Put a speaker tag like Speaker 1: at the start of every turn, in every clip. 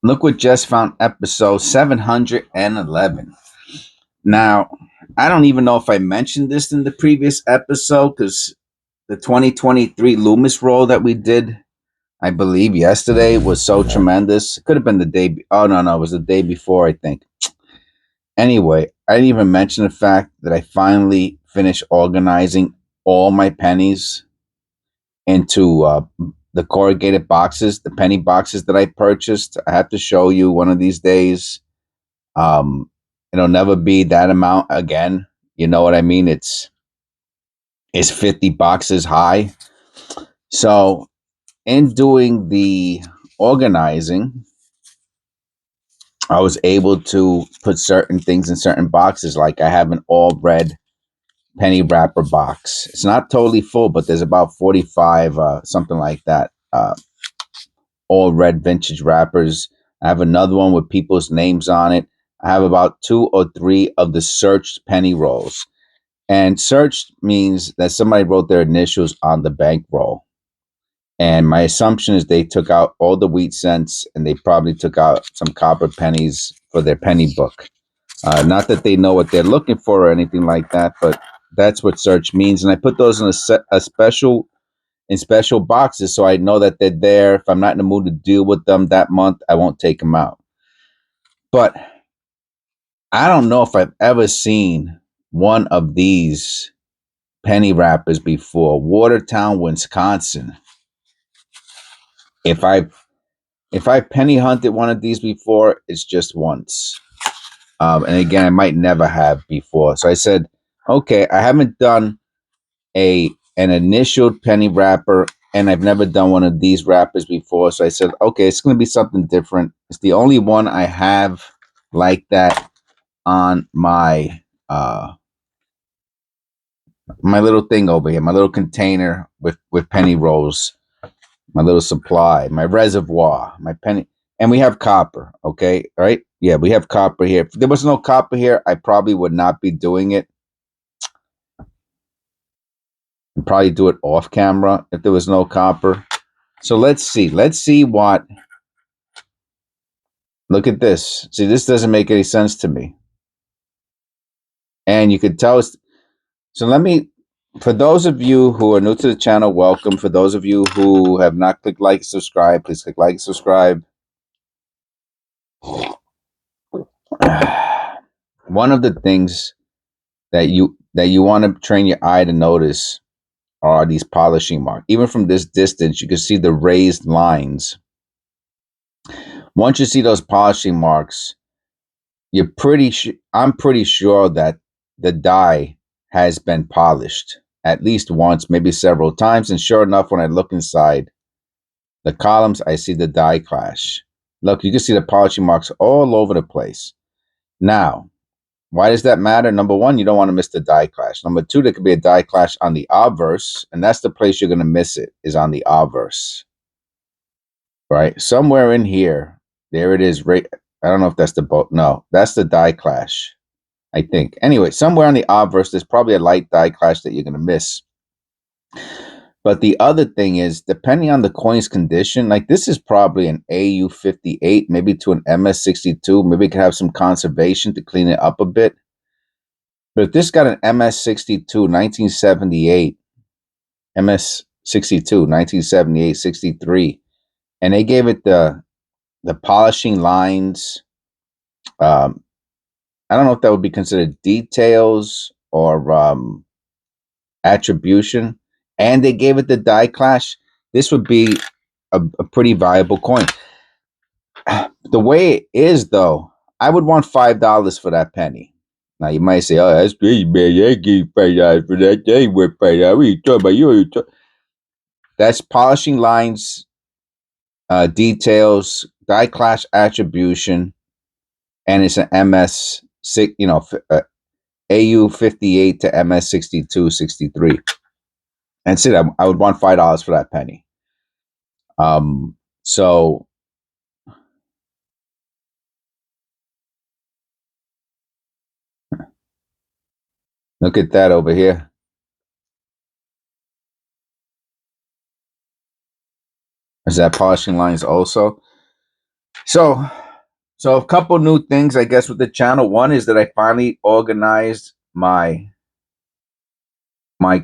Speaker 1: Look what just found episode 711. Now, I don't even know if I mentioned this in the previous episode because the 2023 Loomis roll that we did, I believe, yesterday was so tremendous. It could have been the day. Oh, no, it was the day before, I think. Anyway, I didn't even mention the fact that I finally finished organizing all my pennies into the corrugated boxes, the penny boxes that I purchased. I have to show you one of these days. It'll never be that amount again. You know what I mean? It's 50 boxes high. So in doing the organizing, I was able to put certain things in certain boxes. Like I have an all red penny wrapper box. It's not totally full, but there's about 45, something like that. All red vintage wrappers. I have another one with people's names on it. I have about 2 or 3 of the searched penny rolls. And searched means that somebody wrote their initials on the bankroll. And my assumption is they took out all the wheat cents and they probably took out some copper pennies for their penny book. Not that they know what they're looking for or anything like that, but that's what search means. And I put those in a special boxes so I know that they're there. If I'm not in the mood to deal with them that month, I won't take them out. But I don't know if I've ever seen one of these penny wrappers before. Watertown, Wisconsin. If I penny hunted one of these before, it's just once. And again, I might never have before. So I said, okay, I haven't done an initial penny wrapper, and I've never done one of these wrappers before. So I said, okay, it's going to be something different. It's the only one I have like that on my little thing over here, my little container with penny rolls, my little supply, my reservoir, my penny, and we have copper. Okay, right? Yeah, we have copper here. If there was no copper here, I probably would not be doing it. I'd probably do it off camera if there was no copper. So let's see. Let's see what. Look at this. See, this doesn't make any sense to me. And you could tell us. So let me. For those of you who are new to the channel, welcome. For those of you who have not clicked like, subscribe, please click like, subscribe. One of the things that you want to train your eye to notice are these polishing marks. Even from this distance, you can see the raised lines. Once you see those polishing marks, I'm pretty sure that the die has been polished at least once, maybe several times. And sure enough, when I look inside the columns, I see the die clash. Look, you can see the polishing marks all over the place. Now, why does that matter? Number one, you don't want to miss the die clash. Number two, there could be a die clash on the obverse, and that's the place you're going to miss it, is on the obverse. Right? Somewhere in here, there it is. Right. I don't know if that's the boat. No, that's the die clash, I think. Anyway, somewhere on the obverse, there's probably a light die clash that you're going to miss. But the other thing is, depending on the coin's condition, like this is probably an AU58, maybe to an MS62. Maybe it could have some conservation to clean it up a bit. But if this got an MS62, 1978, MS62, 1978, 63, and they gave it the polishing lines, I don't know if that would be considered details or attribution, and they gave it the die clash, this would be a pretty viable coin. The way it is, though, I would want $5 for that penny. Now you might say, "Oh, that's crazy, man! I give $5 for that. That ain't worth $5. What are you talking about? That's polishing lines, details, die clash attribution, and it's an MS6, AU58 to MS62, 63. That's it. I would want $5 for that penny. So look at that over here. Is that polishing lines also? So, so a couple new things, I guess, with the channel. One is that I finally organized my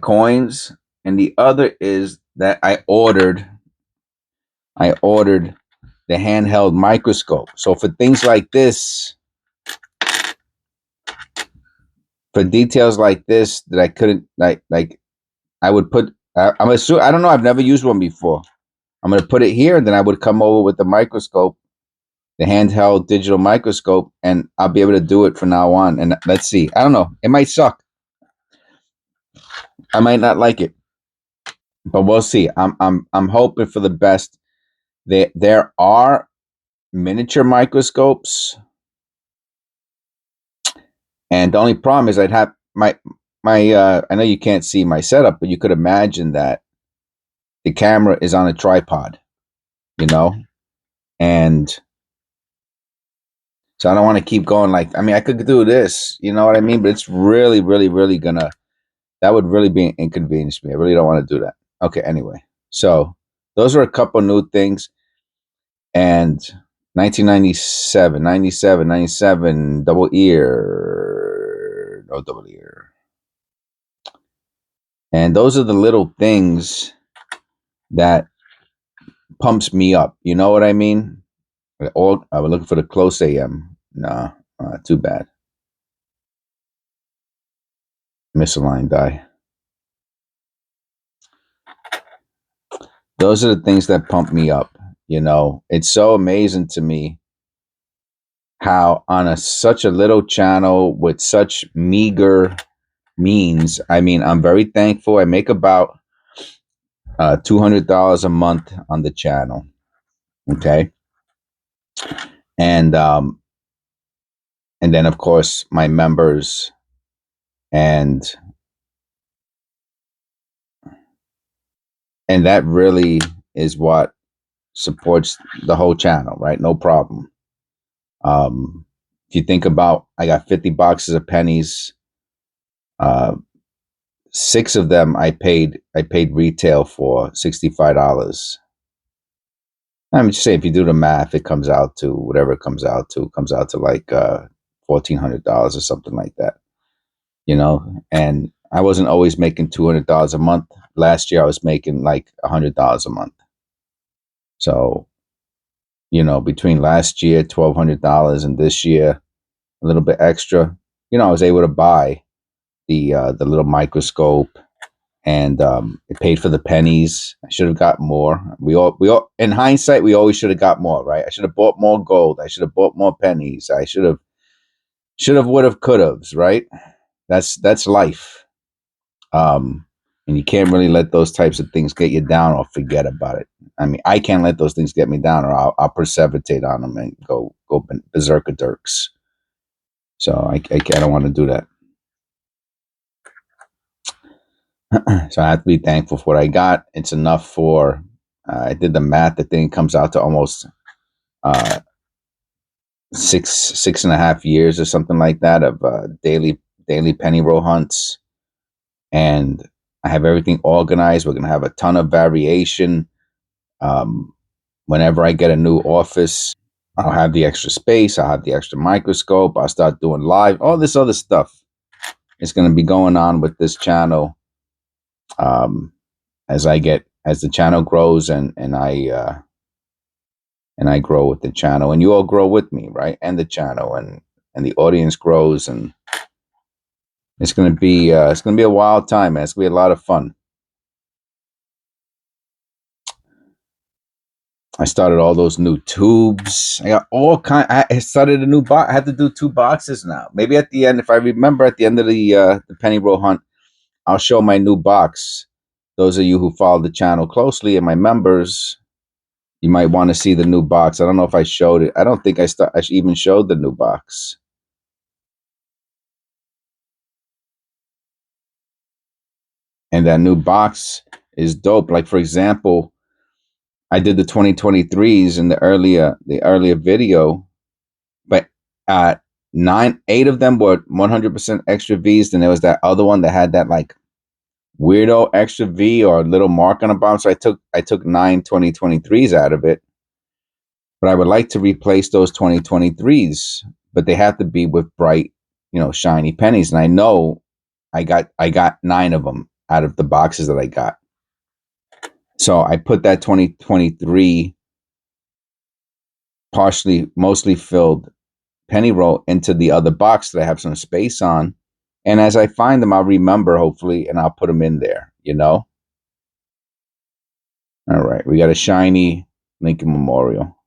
Speaker 1: coins, and the other is that I ordered the handheld microscope. So for things like this, for details like this that I couldn't like I would put. I'm assuming, I don't know. I've never used one before. I'm gonna put it here, and then I would come over with the microscope, the handheld digital microscope, and I'll be able to do it from now on. And let's see. I don't know. It might suck. I might not like it, but we'll see. I'm hoping for the best. There are miniature microscopes, and the only problem is I'd have my. I know you can't see my setup, but you could imagine that the camera is on a tripod, you know, and so I don't want to keep going. Like, I mean, I could do this, you know what I mean? But it's really, really, really gonna. That would really be an inconvenience to me. I really don't want to do that. Okay, anyway. So those are a couple new things. And 1997, 97, 97, double ear, no double ear. And those are the little things that pumps me up. You know what I mean? Or I was looking for the close AM. Nah, too bad. Misaligned die. Those are the things that pump me up. You know, it's so amazing to me how on such a little channel with such meager means. I mean, I'm very thankful. I make about $200 a month on the channel. Okay, and and then of course my members, and that really is what supports the whole channel, right? No problem. If you think about, I got 50 boxes of pennies. Uh, 6 of them I paid retail for $65. I'm just saying, if you do the math, it comes out to whatever it comes out to. It comes out to like $1,400 or something like that, you know. And I wasn't always making $200 a month. Last year, I was making like $100 a month. So, you know, between last year, $1,200, and this year, a little bit extra, you know, I was able to buy the little microscope, and it paid for the pennies. I should have got more. We all, in hindsight, we always should have got more, right? I should have bought more gold. I should have bought more pennies. I should have, would have, could have, right? That's life. And you can't really let those types of things get you down or forget about it. I mean, I can't let those things get me down, or I'll perseverate on them and go berserker dirks. So I don't want to do that. So I have to be thankful for what I got. It's enough for. I did the math. The thing comes out to almost uh, 6.5 years or something like that of daily penny roll hunts, and I have everything organized. We're gonna have a ton of variation. Um, Whenever I get a new office, I'll have the extra space. I'll have the extra microscope. I'll start doing live. All this other stuff is going to be going on with this channel. As the channel grows, and I grow with the channel, and you all grow with me, right? And the channel, and the audience grows, and it's gonna be a wild time, man. It's gonna be a lot of fun. I started all those new tubes. I got all kind. I started a new box. I have to do 2 boxes now. Maybe at the end, if I remember, at the end of the penny roll hunt, I'll show my new box. Those of you who follow the channel closely and my members, you might want to see the new box. I don't know if I showed it. I don't think I even showed the new box. And that new box is dope. Like, for example, I did the 2023s in the earlier video, but 8 of them were 100% extra V's. Then there was that other one that had that like weirdo extra V or little mark on the bottom. So I took 9 2023s out of it. But I would like to replace those 2023s, but they have to be with bright, shiny pennies. And I know I got 9 of them out of the boxes that I got. So I put that 2023 mostly filled penny roll into the other box that I have some space on. And as I find them, I'll remember, hopefully, and I'll put them in there, All right, we got a shiny Lincoln Memorial.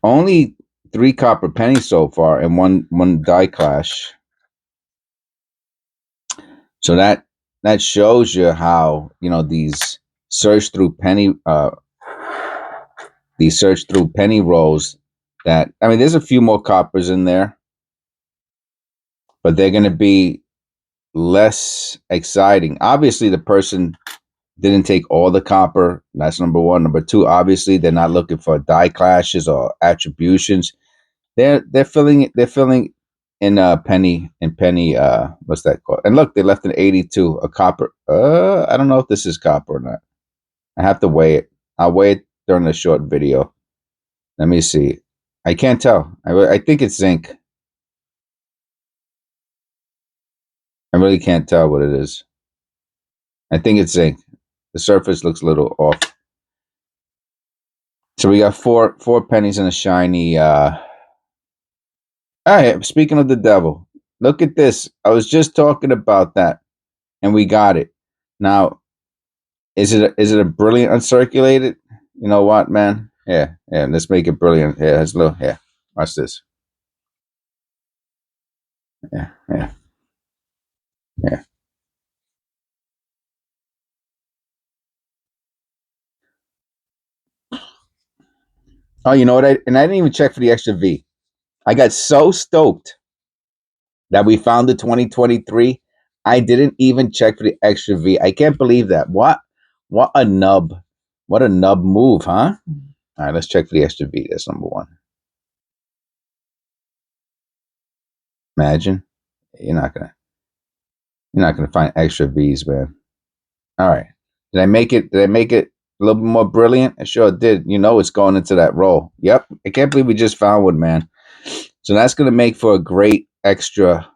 Speaker 1: Only 3 copper pennies so far and one die clash. So that shows you how, these search through penny rolls that, I mean, there's a few more coppers in there, but they're going to be less exciting. Obviously, the person didn't take all the copper. That's number one. Number two, obviously, they're not looking for die clashes or attributions. They're filling in penny what's that called? And look, they left an 82, a copper. I don't know if this is copper or not. I have to weigh it. I'll weigh it during the short video. Let me see. I can't tell. I think it's zinc. I really can't tell what it is. I think it's zinc. The surface looks a little off. So we got four pennies and a shiny. Speaking of the devil, look at this. I was just talking about that, and we got it. Now, is it a brilliant uncirculated? You know what, man? Yeah. Let's make it brilliant. Yeah, it's a little. Yeah, watch this. Yeah. Oh, you know what? I didn't even check for the extra V. I got so stoked that we found the 2023. I didn't even check for the extra V. I can't believe that. What a nub. What a nub move, huh? All right, let's check for the extra V. That's number one. Imagine. You're not gonna find extra V's, man. All right. Did I make it a little bit more brilliant? I sure did. It's going into that roll. Yep. I can't believe we just found one, man. So that's gonna make for a great extra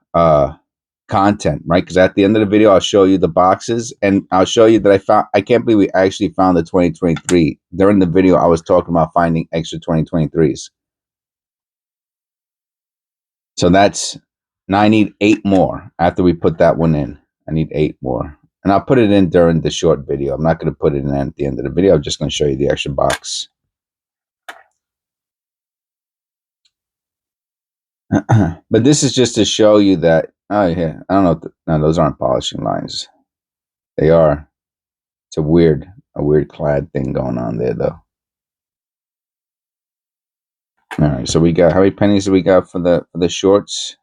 Speaker 1: content, right? Because at the end of the video, I'll show you the boxes, and I'll show you that I can't believe we actually found the 2023. During the video, I was talking about finding extra 2023s. So now I need 8 more after we put that one in. I need 8 more. And I'll put it in during the short video. I'm not going to put it in at the end of the video. I'm just going to show you the extra box. But this is just to show you that, oh yeah, I don't know. No, those aren't polishing lines. They are. It's a weird clad thing going on there, though. All right, so we got, how many pennies do we got for the shorts?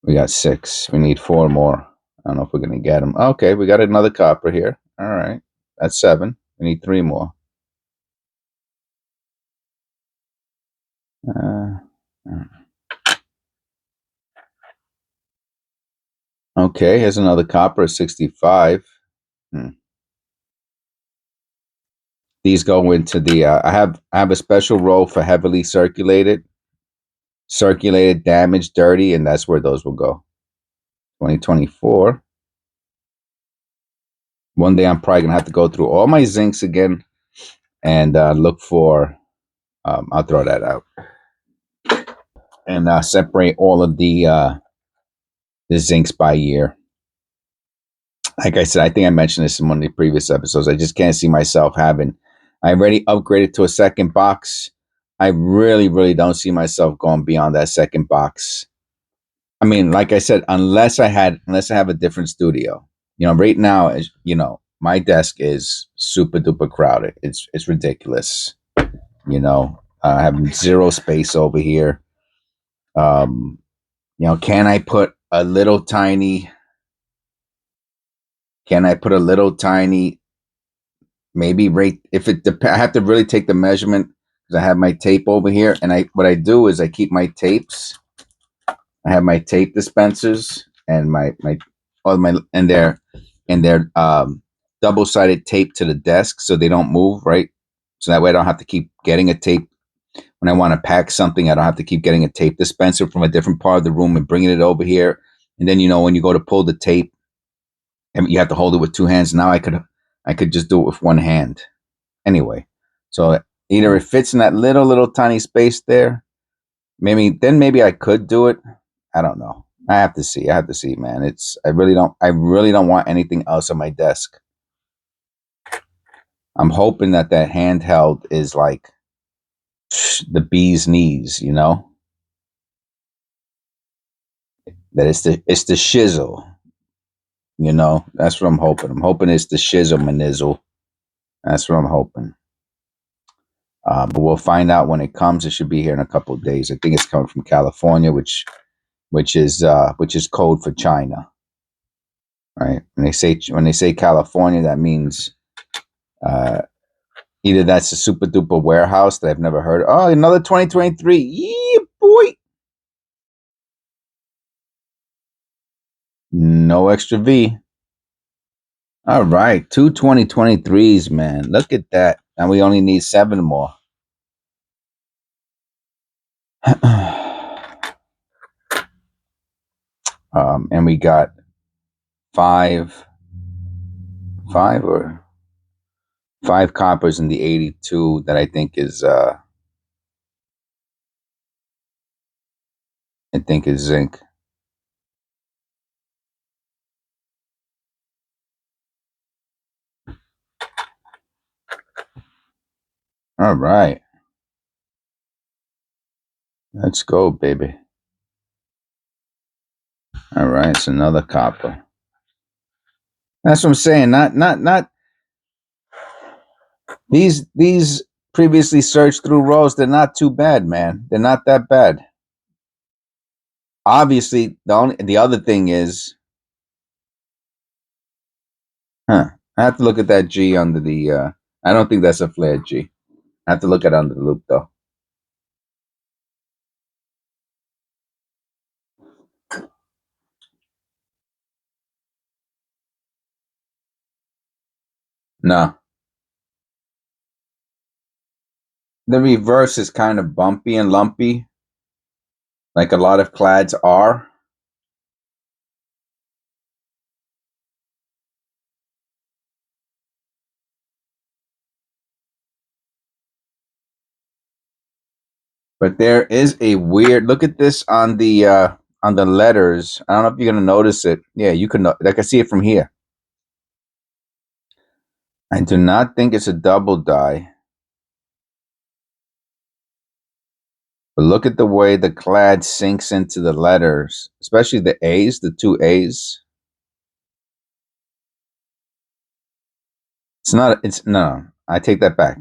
Speaker 1: We got 6. We need 4 more. I don't know if we're gonna get them. Okay, we got another copper here. All right, that's 7. We need 3 more. Okay, here's another copper, 65. These go into the. I have a special roll for heavily circulated, damaged, dirty, and that's where those will go. 2024. One day I'm probably gonna have to go through all my zincs again and look for. I'll throw that out and separate all of the zincs by year. Like I said, I think I mentioned this in one of the previous episodes. I just can't see myself having. I already upgraded to a second box. I really, really don't see myself going beyond that second box. I mean, like I said, unless I have a different studio. Right now, as my desk is super duper crowded. It's ridiculous. I have 0 space over here. Can I put a little tiny? Maybe right if it depends. I have to really take the measurement because I have my tape over here, and what I do is I keep my tapes. I have my tape dispensers and they're double-sided tape to the desk so they don't move, right? So that way I don't have to keep getting a tape. When I want to pack something, I don't have to keep getting a tape dispenser from a different part of the room and bringing it over here. And then, when you go to pull the tape, you have to hold it with two hands. Now I could just do it with one hand. Anyway, so either it fits in that little tiny space there. Maybe I could do it. I don't know. I have to see. Man. I really don't want anything else on my desk. I'm hoping that handheld is like the bee's knees, that it's the shizzle, that's what I'm hoping. I'm hoping it's the shizzle manizzle. That's what I'm hoping. But we'll find out when it comes. It should be here in a couple of days. I think it's coming from California, which is code for China, right? When they say California, that means either that's a super duper warehouse that I've never heard of. Oh, another 2023. Yeah, boy. No extra V. All right. 2 2023s, man. Look at that. And we only need 7 more. And we got five coppers in the 82 that I think is zinc. All right. Let's go, baby. All right, it's another copper. That's what I'm saying. Not these previously searched through rows. They're not too bad, man. They're not that bad. Obviously, the other thing is, I have to look at that G under the. I don't think that's a flared G. I have to look at it under the loop though. No, the reverse is kind of bumpy and lumpy, like a lot of clads are. But there is a weird look at this on the letters. I don't know if you're gonna notice it. Yeah, you can. I can see it from here. I do not think it's a double die. But look at the way the clad sinks into the letters, especially the A's, the 2 A's. No, I take that back.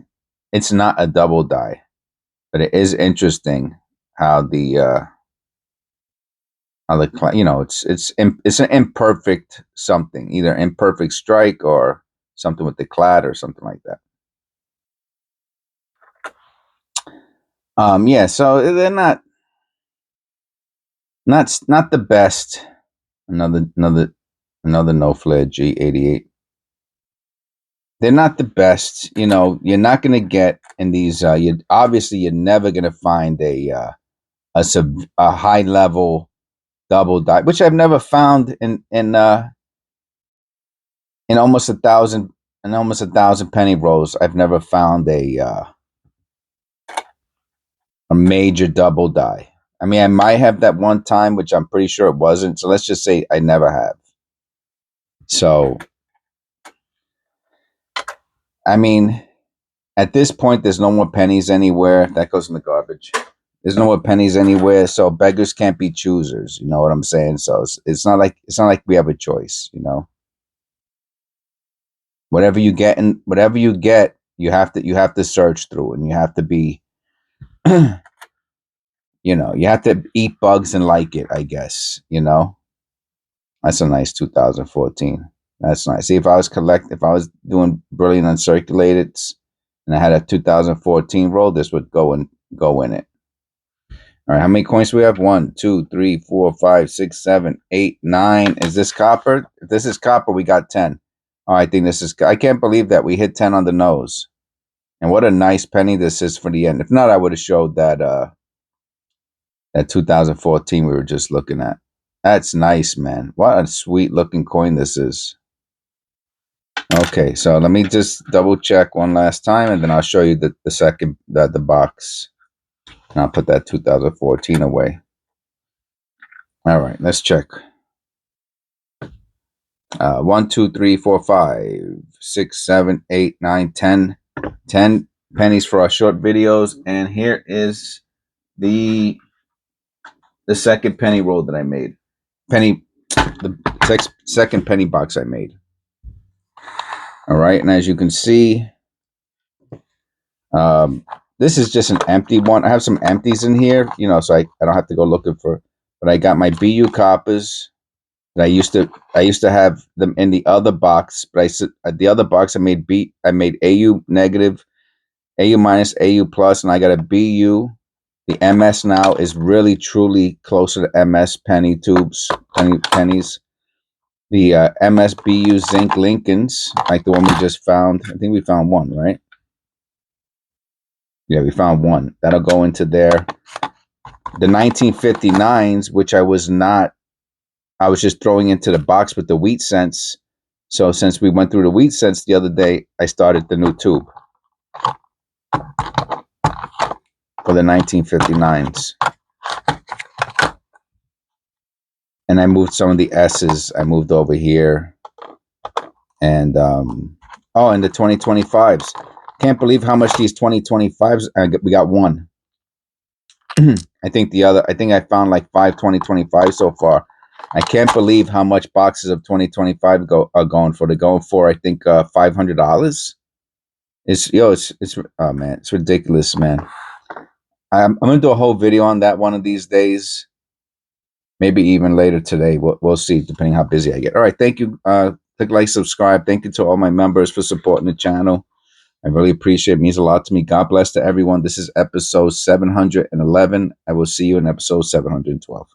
Speaker 1: It's not a double die, but it is interesting how it's an imperfect something, either imperfect strike or something with the clad or something like that. Yeah, so they're not the best. Another no flare G88. They're not the best. You're not going to get in these. You're never going to find a high level double die, which I've never found in almost 1,000 penny rolls. I've never found a major double die. I mean, I might have that one time, which I'm pretty sure it wasn't. So let's just say I never have. So, I mean, at this point, there's no more pennies anywhere. That goes in the garbage. There's no more pennies anywhere, so beggars can't be choosers. You know what I'm saying? So it's not like we have a choice. Whatever you get, you have to search through, and you have to be, you have to eat bugs and like it. I guess. That's a nice 2014. That's nice. See, if I was doing brilliant uncirculated, and I had a 2014 roll, this would go in it. All right, how many coins do we have? 1, 2, 3, 4, 5, 6, 7, 8, 9. Is this copper? If this is copper, we got 10. Oh, I think this is. I can't believe that we hit 10 on the nose. And what a nice penny this is for the end. If not, I would have showed that that 2014 we were just looking at. That's nice, man. What a sweet looking coin this is. Okay, so let me just double check one last time, and then I'll show you the second the box. And I'll put that 2014 away. All right, let's check. 1, 2, 3, 4, 5, 6, 7, 8, 9, 10. 10 pennies for our short videos, and here is the second penny roll that I made. The second penny box I made. All right, and as you can see, this is just an empty one. I have some empties in here, you know, so I don't have to go looking for. But I got my BU coppers that I used to have them in the other box. But the other box I made AU negative, AU minus, AU plus, and I got a BU. The MS now is really truly closer to MS penny tubes, pennies. The MSBU zinc Lincolns, like the one we just found. I think we found one, right? Yeah, we found one. That'll go into there. The 1959s, which I was just throwing into the box with the wheat cents. So since we went through the wheat cents the other day, I started the new tube for the 1959s. And I moved some of the S's. I moved over here. And, and the 2025s. Can't believe how much these 2025s, we got one. I think I found like 5 2025 so far. I can't believe how much boxes of 2025 are going for. They're going for, I think, $500. It's oh man, it's ridiculous, man. I'm gonna do a whole video on that one of these days. Maybe even later today. We'll see, depending how busy I get. All right, thank you. Click like, subscribe. Thank you to all my members for supporting the channel. I really appreciate it. It means a lot to me. God bless to everyone. This is episode 711. I will see you in episode 712.